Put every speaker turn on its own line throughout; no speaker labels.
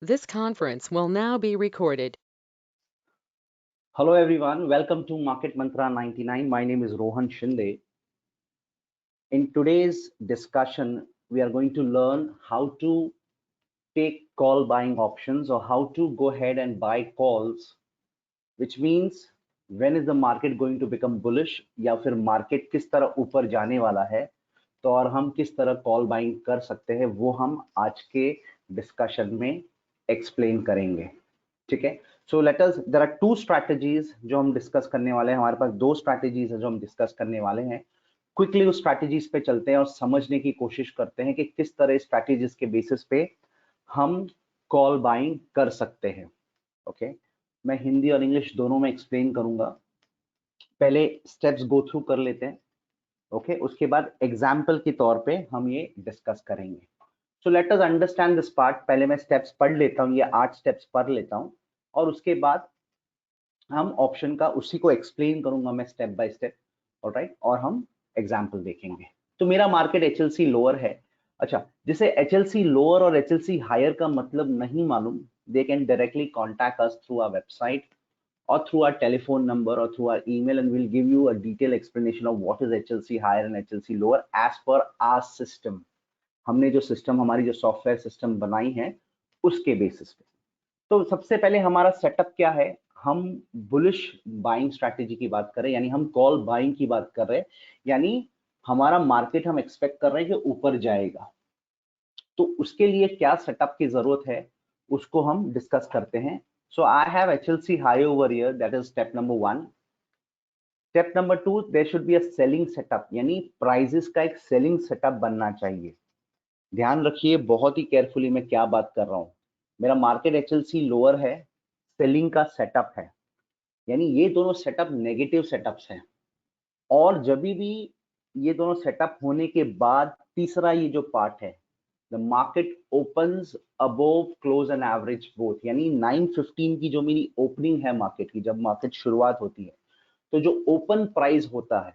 This conference will now be recorded.
Hello everyone, welcome to Market Mantra 99. My name is Rohan Shinde. In today's discussion, we are going to learn how to take call buying options or how to go ahead and buy calls, which means when is the market going to become bullish या फिर market किस तरह ऊपर जाने वाला है तो और हम किस तरह कॉल बाइंग कर सकते हैं वो हम आज के डिस्कशन में एक्सप्लेन करेंगे। ठीक है, so let us there are two strategies जो हम डिस्कस करने वाले हैं। हमारे पास दो स्ट्रैटेजीज है जो हम डिस्कस करने वाले हैं। क्विकली उस स्ट्रैटेजीज पे चलते हैं और समझने की कोशिश करते हैं कि किस तरह स्ट्रैटेजीज के बेसिस पे हम कॉल बाइंग कर सकते हैं। ओके, मैं हिंदी और इंग्लिश दोनों में एक्सप्लेन करूंगा। पहले स्टेप्स गो थ्रू कर लेते हैं। ओके, उसके बाद एग्जाम्पल के तौर पे हम ये डिस्कस करेंगे। सो let us understand this part. पहले मैं स्टेप्स पढ़ लेता हूँ, ये 8 स्टेप्स पढ़ लेता हूँ और उसके बाद हम ऑप्शन का उसी को एक्सप्लेन करूंगा मैं स्टेप बाय स्टेप। ऑलराइट, और हम एग्जांपल देखेंगे। तो मेरा मार्केट एचएलसी लोअर है। अच्छा, जिसे एचएलसी लोअर और एचएलसी हायर का मतलब नहीं मालूम, they can directly contact us through our website or through our telephone number or through our email, and we'll give you a detailed explanation of what is HLC higher and HLC lower as per our system. हमने जो system, हमारी जो software system बनाई है उसके basis पे। तो सबसे पहले हमारा सेटअप क्या है, हम बुलिश बाइंग स्ट्रैटेजी की बात कर रहे हैं, यानी हम कॉल बाइंग की बात कर रहे हैं, यानी हमारा मार्केट हम एक्सपेक्ट कर रहे हैं कि ऊपर जाएगा। तो उसके लिए क्या सेटअप की जरूरत है उसको हम डिस्कस करते हैं। So I have HLC high over here, that is step number 1। Step number 2, there should be a ceiling setup, यानी प्राइजेस का एक सेलिंग सेटअप बनना चाहिए। ध्यान रखिए बहुत ही केयरफुली मैं क्या बात कर रहा हूं। मेरा मार्केट HLC लोअर है, सेलिंग का सेटअप है, यानी ये दोनों सेटअप नेगेटिव सेटअप्स हैं। और जब भी ये दोनों सेटअप होने के बाद तीसरा ये जो पार्ट है, the market opens above close and average both, यानी 9:15 की जो मेरी ओपनिंग है मार्केट की, जब मार्केट शुरुआत होती है तो जो ओपन प्राइस होता है,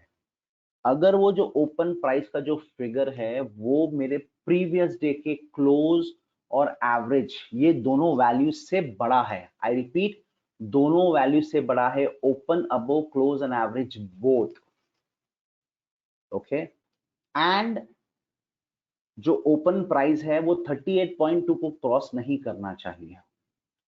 अगर वो जो ओपन प्राइस का जो फिगर है वो मेरे प्रीवियस डे के क्लोज और एवरेज ये दोनों वैल्यू से बड़ा है, आई रिपीट, दोनों वैल्यू से बड़ा है, open above close and average both. Okay, and जो ओपन प्राइस है वो 38.2 को क्रॉस नहीं करना चाहिए।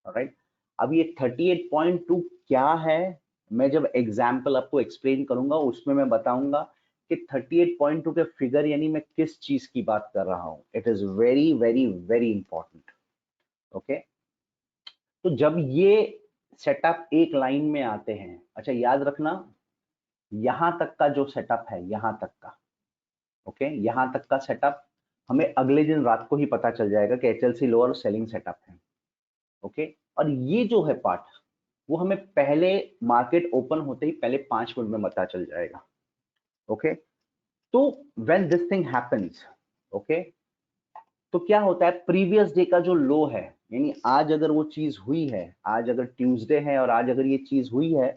राइट, अब ये 38.2 क्या है, मैं जब एग्जाम्पल आपको एक्सप्लेन करूंगा उसमें मैं बताऊंगा कि 38.2 के फिगर यानी मैं किस चीज की बात कर रहा हूं। It is very very very important. Okay, तो जब ये सेटअप एक लाइन में आते हैं, अच्छा याद रखना यहां तक का जो सेटअप है, यहां तक का, ओके, यहां तक का सेटअप हमें अगले दिन रात को ही पता चल जाएगा कि HLC लोअर और सेलिंग सेटअप है। ओके, और ये जो है पार्ट वो हमें पहले मार्केट ओपन होते ही पहले 5 मिनट में पता चल जाएगा। ओके, तो when this thing happens, okay, तो क्या होता है, प्रीवियस डे का जो लो है, यानी आज अगर वो चीज हुई है, आज अगर ट्यूसडे है और आज अगर ये चीज हुई है,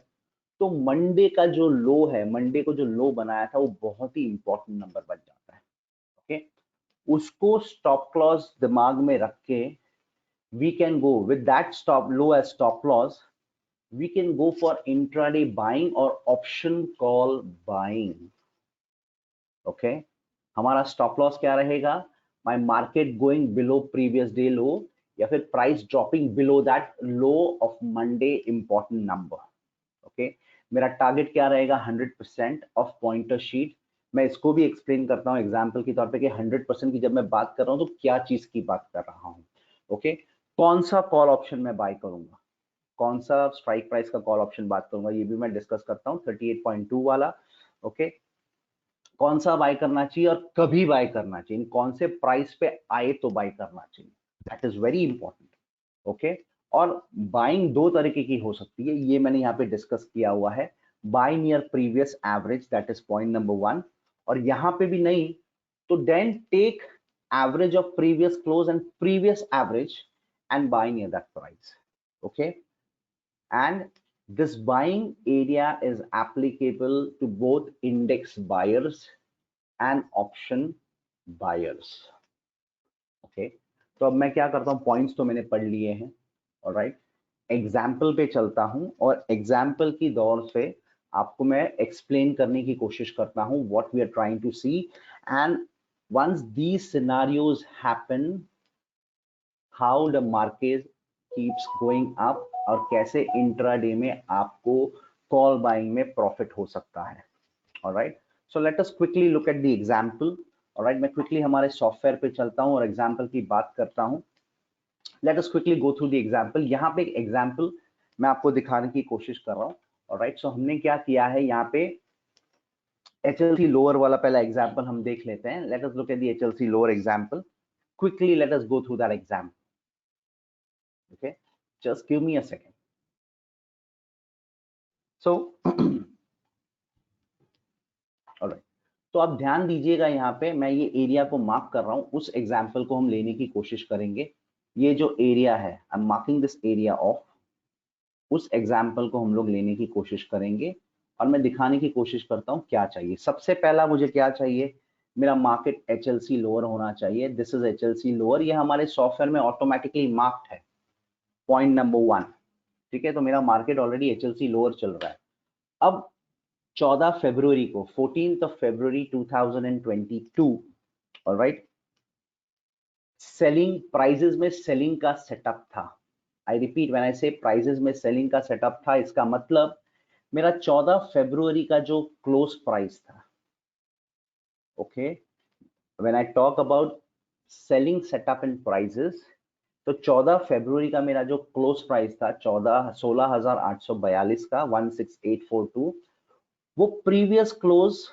तो मंडे का जो लो है, मंडे को जो लो बनाया था वो बहुत ही इंपॉर्टेंट नंबर बन जाता है। ओके, उसको स्टॉप क्लॉज दिमाग में रख के we can go with that stop low as stop loss, we can go for intraday buying or option call buying. Okay, हमारा स्टॉप लॉस क्या रहेगा, my market going below previous day लो या फिर price dropping below that low of Monday important number. Okay, मेरा target क्या रहेगा, 100% of pointer sheet. मैं इसको भी एक्सप्लेन करता हूँ एग्जाम्पल के तौर पे कि 100% की जब मैं बात कर रहा हूँ तो क्या चीज की बात कर रहा हूँ। ओके, कौन सा कॉल ऑप्शन मैं बाय करूंगा, कौन सा स्ट्राइक प्राइस का कॉल ऑप्शन बात करूंगा, ये भी मैं डिस्कस करता हूँ, 38.2 वाला। ओके, कौन सा बाय करना चाहिए और कभी बाय करना चाहिए, कौन से प्राइस पे आए तो बाय करना चाहिए, that is very important. Okay, और बाइंग दो तरीके की हो सकती है, ये मैंने यहाँ पे डिस्कस किया हुआ है। Buy near previous average, that is point number 1, और यहाँ पे भी नहीं तो then take average of previous close and previous average and buy near that price. Okay, and this buying area is applicable to both index buyers and option buyers. Okay, तो अब मैं क्या करता हूँ, पॉइंट्स तो मैंने पढ़ लिए हैं, ऑलराइट। एग्जाम्पल पे चलता हूँ और एग्जाम्पल की दौर से आपको मैं एक्सप्लेन करने की कोशिश करता हूँ what we are trying to see, and once these scenarios happen, how the market keeps going up, और कैसे इंट्राडे में आपको कॉल बाइंग में प्रॉफिट हो सकता है। Alright, so let us quickly look at the example. Alright, मैं quickly हमारे सॉफ्टवेयर पे चलता हूं और एग्जांपल की बात करता हूं। Let us quickly go through the example. यहाँ पे एक एग्जांपल मैं आपको दिखाने की कोशिश कर रहा हूँ। ऑलराइट, सो हमने क्या किया है, यहाँ पे HLC लोअर वाला पहला एग्जांपल हम देख लेते हैं। Late us look at the HLC lower example quickly. Let us go through that example. Okay, just give me a second. So all right, तो आप ध्यान दीजिएगा, यहाँ पे मैं ये एरिया को मार्क कर रहा हूँ, उस एग्जाम्पल को हम लेने की कोशिश करेंगे। ये जो एरिया है, I am marking this area of, उस एग्जाम्पल को हम लोग लेने की कोशिश करेंगे और मैं दिखाने की कोशिश करता हूँ क्या चाहिए। सबसे पहला मुझे क्या चाहिए, मेरा मार्केट HLC लोअर होना चाहिए। दिस इज HLC लोअर, ये हमारे सॉफ्टवेयर में ऑटोमेटिकली मार्क्ड है, पॉइंट नंबर 1। ठीक है, तो मेरा मार्केट ऑलरेडी HLC लोअर चल रहा है। अब 14 फरवरी को, 14th of February 2022, alright, selling prices में सेलिंग का सेटअप था। आई रिपीट, व्हेन आई से प्राइजेस में सेलिंग का सेटअप था, इसका मतलब मेरा 14 फरवरी का जो क्लोज प्राइस था, okay, when I talk about selling setup and prices, तो 14 फरवरी का मेरा जो क्लोज प्राइस था 16,842 का, 16842, वो प्रीवियस क्लोज,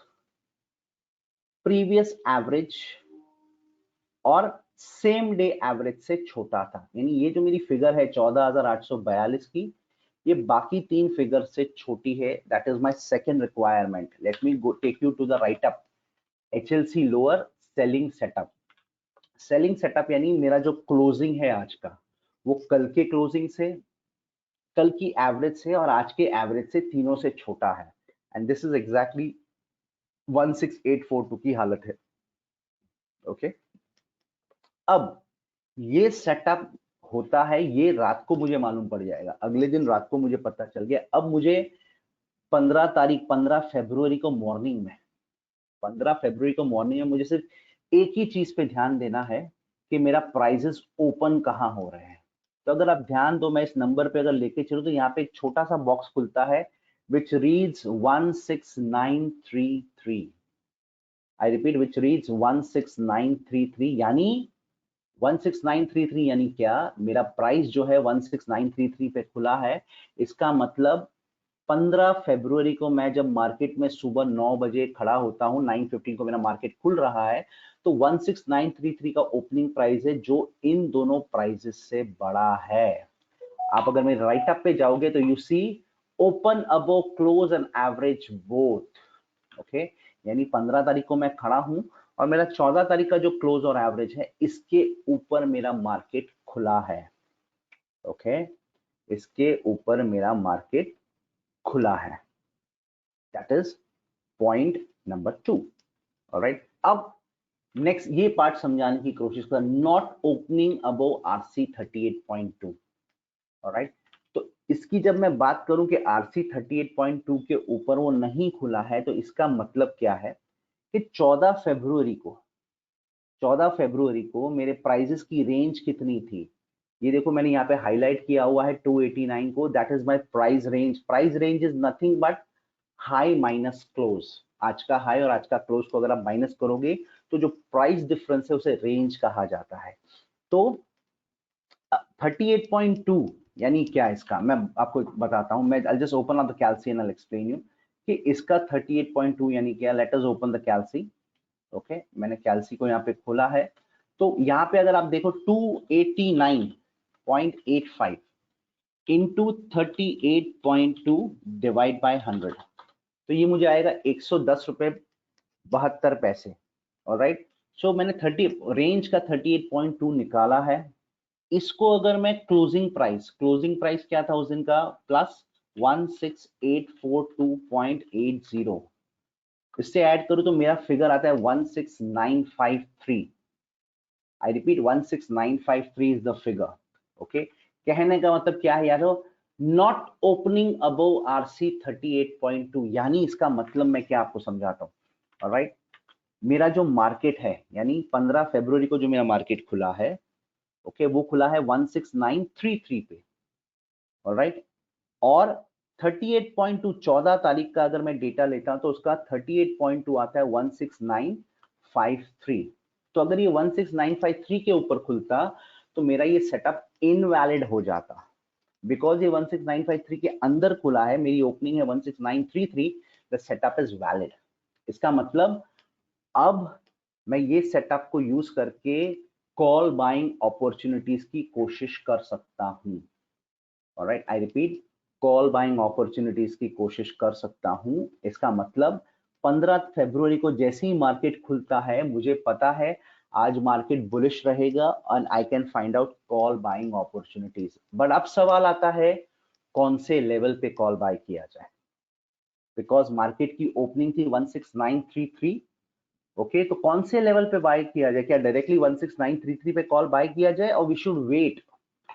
प्रीवियस एवरेज और सेम डे एवरेज से छोटा था। यानी ये जो मेरी फिगर है 14,842 की, ये बाकी तीन फिगर से छोटी है। That is my second requirement. Let me go take you to the right up, HLC lower selling setup. Selling setup यानी मेरा जो क्लोजिंग है आज का, वो कल के क्लोजिंग से, कल की एवरेज से और आज के एवरेज से, तीनों से छोटा है। एंड दिस इज एग्जैक्टली 16842 की हालत है। ओके, अब ये सेटअप होता है, ये रात को मुझे मालूम पड़ जाएगा, अगले दिन रात को मुझे पता चल गया। अब मुझे 15 फरवरी को मॉर्निंग में, 15 फरवरी को मॉर्निंग में मुझे सिर्फ एक ही चीज पे ध्यान देना है कि मेरा प्राइजेस ओपन कहाँ हो रहे हैं। तो अगर आप ध्यान दो, मैं इस नंबर पे अगर लेके चलूं, तो यहाँ पे एक छोटा सा बॉक्स खुलता है which reads 16933। I repeat, which reads 16933, यानी 16933 यानी क्या, मेरा प्राइस जो है 16933 पे खुला है। इसका मतलब 15 फरवरी को मैं जब मार्केट में सुबह 9 बजे खड़ा होता हूं, 9:15 को मेरा मार्केट खुल रहा है, तो 16933 का ओपनिंग प्राइस है, जो इन दोनों प्राइसेस से बड़ा है। आप अगर मेरे राइट अप पे जाओगे तो you see open above close and average both. Okay, यानी 15 तारीख को मैं खड़ा हूं और मेरा 14 तारीख का जो क्लोज और एवरेज है, इसके ऊपर मेरा मार्केट खुला है। ओके, इसके ऊपर मेरा मार्केट खुला है। That is point number 2। Alright, अब नेक्स्ट ये पार्ट समझाने की कोशिश कर, not opening above RC 38.2। Alright, तो इसकी जब मैं बात करूं कि RC 38.2 के ऊपर वो नहीं खुला है, तो इसका मतलब क्या है कि 14 फरवरी को मेरे प्राइजेस की रेंज कितनी थी, ये देखो मैंने यहाँ पे हाईलाइट किया हुआ है 289 को। That is my price range. Price range is nothing but high minus close. आज का हाई और आज का क्लोज को अगर आप माइनस करोगे, तो जो प्राइस डिफरेंस है उसे रेंज कहा जाता है। तो 38.2 यानी क्या, इसका मैं आपको बताता हूं। मैं I just open up the calcy and I explain you कि इसका 38.2 यानी क्या। Let us open the calcy. Okay, मैंने कैल्सी को यहाँ पे खोला है, तो यहाँ पे अगर आप देखो 289.85 इंटू 38.2 डिवाइड बाय 100, तो ये मुझे आएगा 110 रुपए 72 पैसे। ऑलराइट, सो मैंने 30 रेंज का 38.2 निकाला है। इसको अगर मैं क्लोजिंग प्राइस क्या था उस दिन का, प्लस 16842.80, इससे ऐड करूं तो मेरा फिगर आता है 16953। I repeat 16953 is the figure. Okay, कहने का मतलब क्या है यारो, नॉट ओपनिंग अबव आरसी 38.2, यानी इसका मतलब मैं क्या आपको समझाता हूँ। ऑलराइट, मेरा जो मार्केट है यानी 15 फरवरी को जो मेरा मार्केट खुला है, ओके, वो खुला है 16933 पे। ऑलराइट, और 38.2 14 तारीख का अगर मैं डेटा लेता हूं तो उसका 38.2 आता है 16953। तो अगर ये 16953 के ऊपर खुलता तो मेरा ये सेटअप इनवैलिड हो जाता, बिकॉज ये 16953 के अंदर खुला है, मेरी ओपनिंग है 16933, द सेटअप इज वैलिड। इसका मतलब अब मैं ये सेटअप को यूज करके कॉल बाइंग अपॉर्चुनिटीज की कोशिश कर सकता हूं। Alright, I repeat, call buying opportunities की कोशिश कर सकता हूं। इसका मतलब 15 फरवरी को जैसे ही मार्केट खुलता है, मुझे पता है आज मार्केट बुलिश रहेगा और I can find out call buying opportunities. But अब सवाल आता है कौन से लेवल पे कॉल बाय किया जाए, बिकॉज मार्केट की ओपनिंग थी 16933। ओके, तो कौन से लेवल पे बाय किया जाए? क्या डायरेक्टली 16933 पे कॉल बाय किया जाए और वी शुड वेट?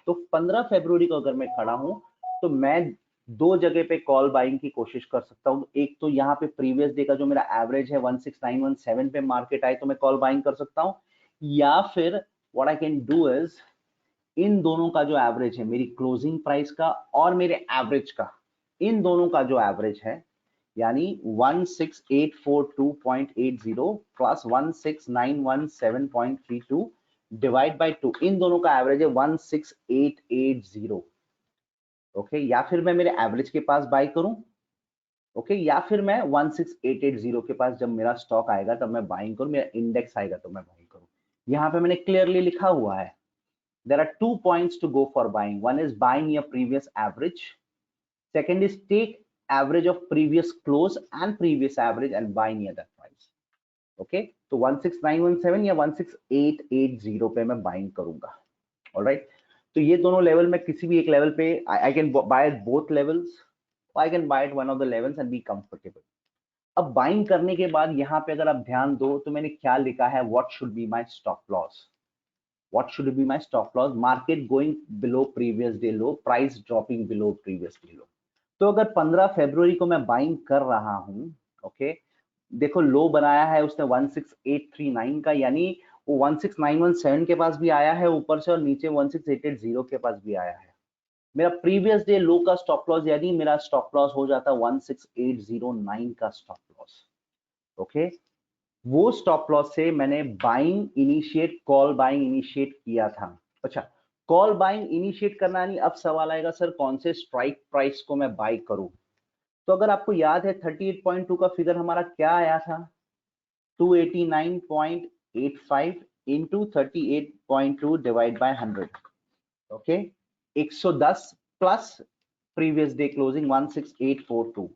तो 15 फरवरी को अगर मैं खड़ा हूं तो मैं दो जगह पे कॉल बाइंग की कोशिश कर सकता हूं। एक तो यहाँ पे प्रीवियस डे का जो मेरा एवरेज है 16917 पे मार्केट आए तो मैं कॉल बाइंग कर सकता हूं, या फिर what I can do is in दोनों का जो एवरेज है, मेरी क्लोजिंग प्राइस का और मेरे एवरेज का, इन दोनों का जो एवरेज है यानी 16842.80 प्लस 16917.32 डिवाइड बाय 2, इन दोनों का एवरेज है 16880। ओके, या फिर मैं मेरे एवरेज के पास बाय करूं, ओके, या फिर मैं 16880 के पास जब मेरा स्टॉक आएगा तब मैं बाइंग करूं, मेरा इंडेक्स आएगा तो मैं बाइंग करूं। यहां पे मैंने क्लियरली लिखा हुआ है, there are 2 points to go for buying. One is buying your previous average, second is take average of previous close and previous average and buy near that price. Okay, तो 16917 या 16880 पे मैं बाइंग करूंगा। Alright, तो ये दोनों level में किसी भी एक लेवल पे I can buy at both levels, I can buy at one of the levels and be comfortable. अब बाइंग करने के बाद यहाँ पे अगर आप ध्यान दो तो मैंने क्या लिखा है, what should be my stop loss, what should be my stop loss, market going below previous day low, price dropping below previous day low। तो अगर 15 फरवरी को मैं बाइंग कर रहा हूं, ओके, देखो लो बनाया है उसने 16839 का, यानी वो 16917 के पास भी आया है ऊपर से और नीचे 16880 के पास भी आया है। मेरा प्रीवियस डे लो का स्टॉप लॉस यानी मेरा स्टॉप लॉस हो जाता 16809 का स्टॉप लॉस। ओके, वो स्टॉप लॉस से मैंने buying initiate, call buying initiate किया था। अच्छा, कॉल बाइंग इनिशिएट करना नहीं, अब सवाल आएगा सर कौन से स्ट्राइक प्राइस को मैं बाई करूं? तो अगर आपको याद है 38.2 का फिगर हमारा क्या आया था, 289.85 into 38.2 divide by 100। Okay, 110 plus previous day closing 16842।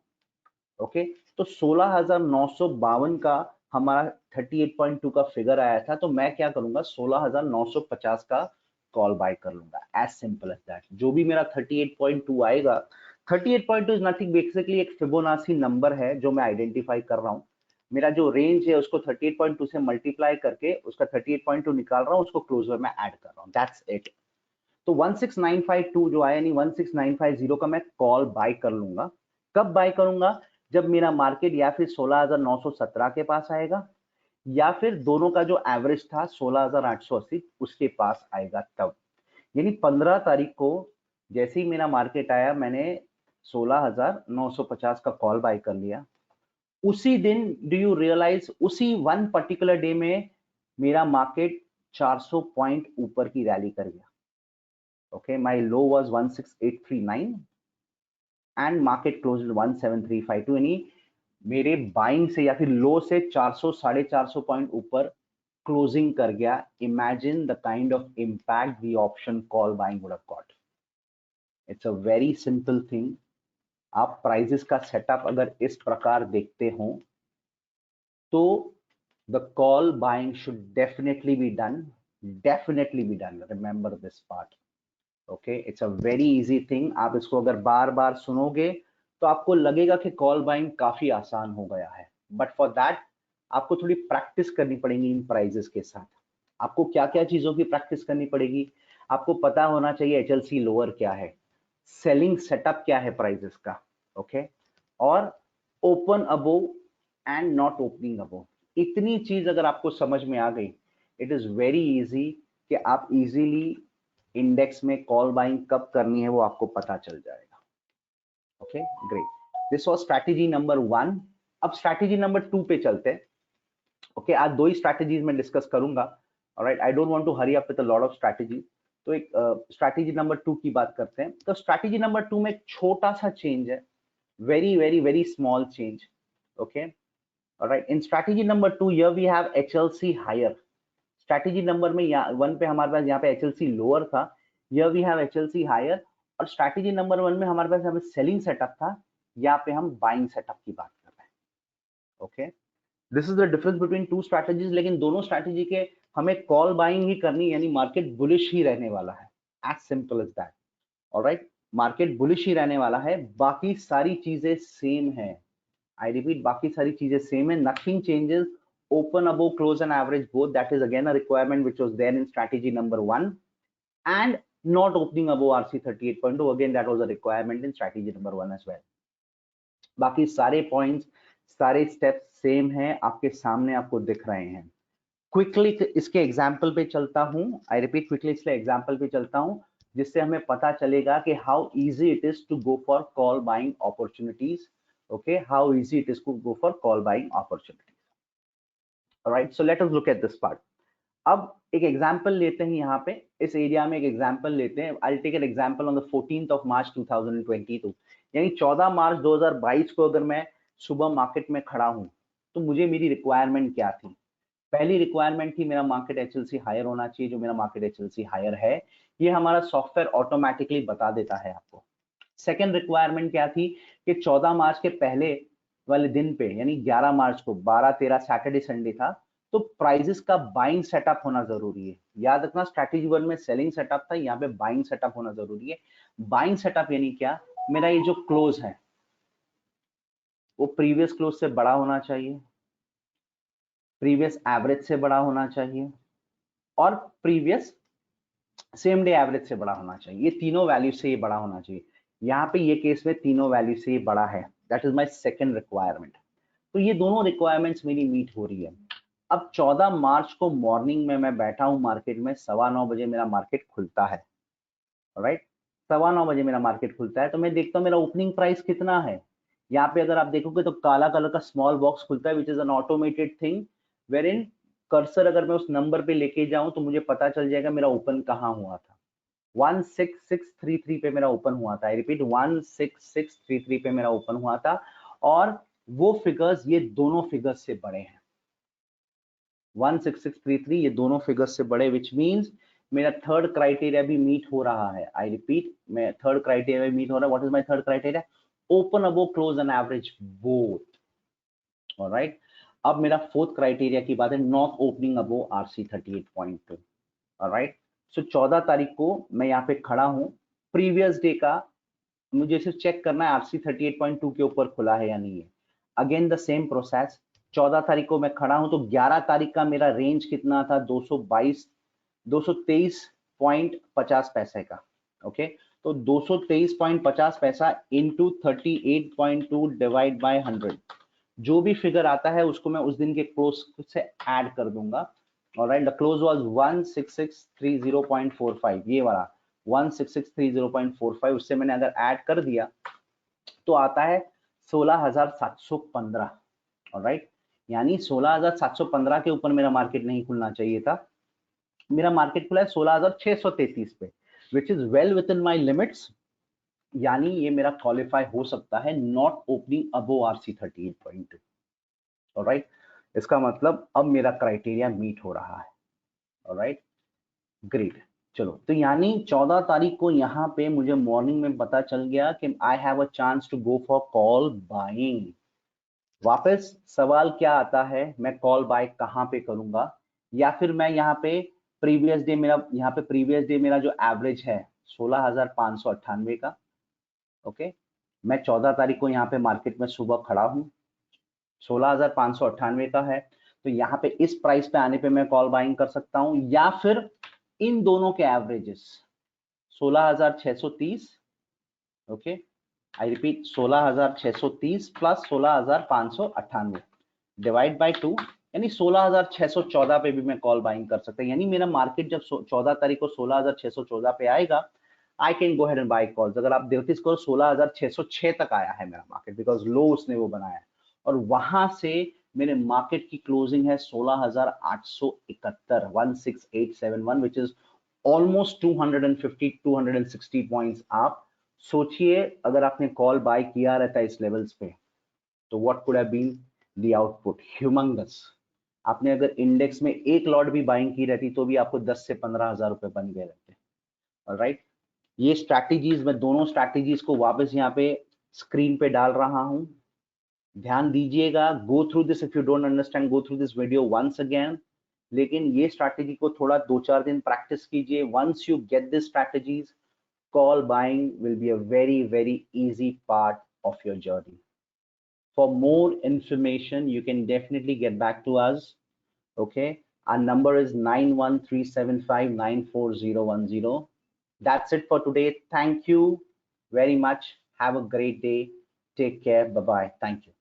Okay, तो 16,952 का हमारा 38.2 का फिगर आया था, तो मैं क्या करूंगा 16,950 का कॉल बाय कर लूंगा, एज सिंपल एज दैट। जो भी मेरा 38.2 आएगा, 38.2 इज नथिंग, बेसिकली एक फिबोनाची नंबर है जो मैं आइडेंटिफाई कर रहा हूँ। मेरा जो रेंज है उसको 38.2 से मल्टीप्लाई करके उसका 38.2 निकाल रहा हूँ, उसको क्लोजर में ऐड कर रहा हूँ, दैट्स इट। तो 16952 जो आया यानी 16950 का मैं कॉल बाय कर लूंगा। कब बाय करूंगा? जब मेरा मार्केट या फिर 16,917 के पास आएगा या फिर दोनों का जो एवरेज था 16,880 उसके पास आएगा तब। यानी 15 तारीख को जैसे ही मेरा मार्केट आया मैंने 16,950 का कॉल बाय कर लिया। उसी दिन डू यू रियलाइज उसी वन पर्टिकुलर डे में मेरा मार्केट 400 पॉइंट ऊपर की रैली कर गया। Okay, my low was 16839 and market closed at 17352, यानी मेरे बाइंग से या फिर लो से 400 450 पॉइंट ऊपर क्लोजिंग कर गया। Imagine the kind of impact the option call buying would have got. It's a very simple thing. आप प्राइजेस का सेटअप अगर इस प्रकार देखते हो तो the call buying should definitely be done, definitely be done, remember this part. Okay, it's a very easy thing. आप इसको अगर बार बार सुनोगे तो आपको लगेगा कि कॉल बाइंग काफी आसान हो गया है, बट फॉर दैट आपको थोड़ी प्रैक्टिस करनी पड़ेगी इन प्राइजेस के साथ। आपको क्या क्या चीजों की प्रैक्टिस करनी पड़ेगी? आपको पता होना चाहिए एचएलसी लोअर क्या है, सेलिंग सेटअप क्या है प्राइसेस का, ओके, और open above and not opening above. इतनी चीज अगर आपको समझ में आ गई, इट इज वेरी इजी कि आप इजीली इंडेक्स में कॉल बाइंग कब करनी है वो आपको पता चल जाएगा। Okay, great. This was strategy number 1। अब स्ट्रैटेजी नंबर 2 पे चलते हैं। ओके, आज 2 ही स्ट्रैटेजीज में डिस्कस करूंगा। Alright, I don't want to hurry up with a lot of strategy. तो एक स्ट्रैटेजी नंबर 2 की बात करते हैं। तो स्ट्रैटेजी नंबर 2 में एक छोटा सा चेंज है, very very very small change. Okay, alright, in strategy number 2 here we have HLC higher. Strategy number में 1 पे हमारे पास यहाँ पे एचएलसी लोअर था, here we have HLC higher. और स्ट्रैटेजी नंबर 1 में हमारे पास यहाँ पे सेलिंग सेटअप था, यहाँ पे हम बाइंग सेटअप की बात कर रहे हैं। Okay, this is the difference between two strategies. लेकिन दोनों स्ट्रैटेजी के हमें कॉल बाइंग ही करनी, यानी मार्केट बुलिश ही रहने वाला है, as simple as that. Alright, market bullish ही रहने वाला है, बाकी सारी चीजें सेम है। आई रिपीट, बाकी सारी चीजें सेम है, nothing changes. Open above, close and average both, that is again a requirement which was there in strategy number 1, and not opening above RC38.2, again that was a requirement in strategy number 1 as well. बाकी सारे points, सारे steps same हैं, आपके सामने आपको दिख रहे हैं। क्विकली इसके एग्जाम्पल पे चलता हूं। आई रिपीट, क्विकली इसके एग्जाम्पल पे चलता हूं, जिससे हमें पता चलेगा कि how easy it is to go for call buying opportunities. Okay, how easy it is to go for call buying opportunities. Alright, so let us look at this part. अब एक एग्जाम्पल लेते हैं, यहाँ पे इस एरिया में एक example लेते हैं। I take an example on the 14th of March 2022, यानी 14 मार्च 2022 को अगर मैं सुबह मार्केट में खड़ा हूं, तो मुझे मेरी रिक्वायरमेंट क्या थी? पहली रिक्वायरमेंट थी मेरा मार्केट एचएलसी हायर होना चाहिए। जो मेरा मार्केट एचएलसी हायर है, ये हमारा सॉफ्टवेयर ऑटोमेटिकली बता देता है आपको। सेकेंड रिक्वायरमेंट क्या थी कि 14 मार्च के पहले वाले दिन पे, यानी 11 मार्च को, 12 13 सैटरडे संडे था, तो प्राइजेस का बाइंग सेटअप होना जरूरी है। याद रखना, स्ट्रैटेजी 1 में सेलिंग सेटअप था, यहाँ पे बाइंग सेटअप होना जरूरी है। बाइंग सेटअप यानी क्या? मेरा ये जो क्लोज है वो प्रीवियस क्लोज से बड़ा होना चाहिए, प्रीवियस एवरेज से बड़ा होना चाहिए, और प्रीवियस सेम डे एवरेज से बड़ा होना चाहिए। ये तीनों वैल्यू से ये बड़ा होना चाहिए। यहाँ पे ये केस में तीनों वैल्यू से ये बड़ा है। That is my second requirement. तो ये दोनों रिक्वायरमेंट्स मेरी मीट हो रही है। अब 14 मार्च को मॉर्निंग में मैं बैठा हूँ मार्केट में, 9:15 बजे मेरा मार्केट खुलता है। राइट, 9:15 बजे मेरा मार्केट खुलता है, तो मैं देखता हूँ मेरा ओपनिंग प्राइस कितना है। यहाँ पे अगर आप देखोगे तो काला कलर का स्मॉल बॉक्स खुलता है, which is an automated thing, where in cursor अगर मैं उस नंबर पे लेके जाऊं तो मुझे पता चल जाएगा मेरा ओपन कहाँ हुआ था। 16633 पे मेरा ओपन हुआ था। आई रिपीट, 16633 पे मेरा ओपन हुआ था, और वो फिगर्स, ये दोनों फिगर्स से बड़े हैं। 16633, ये दोनों फिगर्स से बड़े, विच मीन्स मेरा थर्ड क्राइटेरिया भी मीट हो रहा है। आई रिपीट, मैं थर्ड क्राइटेरिया भी मीट हो रहा है। What is my third criteria? Open above, close and average both. Alright, अब मेरा फोर्थ क्राइटेरिया की बात है, not opening above RC38.2। Alright, so 14 तारीख को मैं यहाँ पे खड़ा हूँ, प्रीवियस डे का मुझे सिर्फ चेक करना है RC38.2 के ऊपर खुला है या नहीं है। अगेन द सेम प्रोसेस, 14 तारीख को मैं खड़ा हूं, तो 11 तारीख का मेरा रेंज कितना था? 223.50 पैसे का। ओके, तो 223.50 पैसा इंटू 38.2 डिवाइड बाय 100, जो भी फिगर आता है उसको मैं उस दिन के क्लोज से ऐड कर दूंगा। ऑलराइट, द क्लोज वाज 16630.45, ये वाला 16630.45, उससे मैंने अगर ऐड कर दिया तो आता है 16,715। ऑलराइट, यानी 16,715 के ऊपर मेरा मार्केट नहीं खुलना चाहिए था। मेरा मार्केट खुला है 16,633 पे, which is well with in my limits, यानी ये मेरा क्वालिफाई हो सकता है not opening above RC38.2। Alright, इसका मतलब अब मेरा क्राइटेरिया मीट हो रहा है। Alright, great. चलो, तो यानी 14 तारीख को यहाँ पे मुझे मॉर्निंग में पता चल गया कि I have a chance to go for call buying. वापस सवाल क्या आता है, मैं कॉल बाय कहाँ पे करूंगा? या फिर मैं यहाँ पे प्रीवियस डे मेरा, यहाँ पे प्रीवियस डे मेरा जो एवरेज है 16,598 का। ओके, मैं 14 तारीख को यहाँ पे मार्केट में सुबह खड़ा हूँ, 16,598 का है, तो यहाँ पे इस प्राइस पे आने पे मैं कॉल बाइंग कर सकता हूं, या फिर इन दोनों के averages 16,630, okay, I repeat 16,630 plus 16,598 divide by 2, यानी 16,614 पे भी मैं कॉल बाइंग कर सकता हूँ। यानी मेरा मार्केट जब 14 तारीख को 16,614 पे आएगा, I can go head and buy calls. अगर आप देखते इसको 16,606 तक आया है मेरा मार्केट, बिकॉज लो उसने वो बनाया है, और वहां से मेरे मार्केट की क्लोजिंग है 16,871, 16871, विच इज ऑलमोस्ट 250-260 पॉइंट्स। आप सोचिए अगर आपने कॉल बाय किया रहता इस लेवल्स पे, तो what could have been the output, humongous. आपने अगर इंडेक्स में एक लॉट भी बाइंग की रहती तो भी आपको 10 से 15,000 रुपए बन गए रहते। ऑलराइट, ये स्ट्रैटेजीज, मैं दोनों स्ट्रैटेजीज को वापस यहाँ पे स्क्रीन पे डाल रहा हूं, ध्यान दीजिएगा। Go through this, if you don't understand go through this video once again. लेकिन ये स्ट्रैटेजी को थोड़ा 2-4 दिन प्रैक्टिस कीजिए। Once you get this strategies, call buying will be a very, very easy part of your journey. For more information, you can definitely get back to us. Okay, our number is 9137594010. That's it for today. Thank you very much. Have a great day. Take care. Bye bye. Thank you.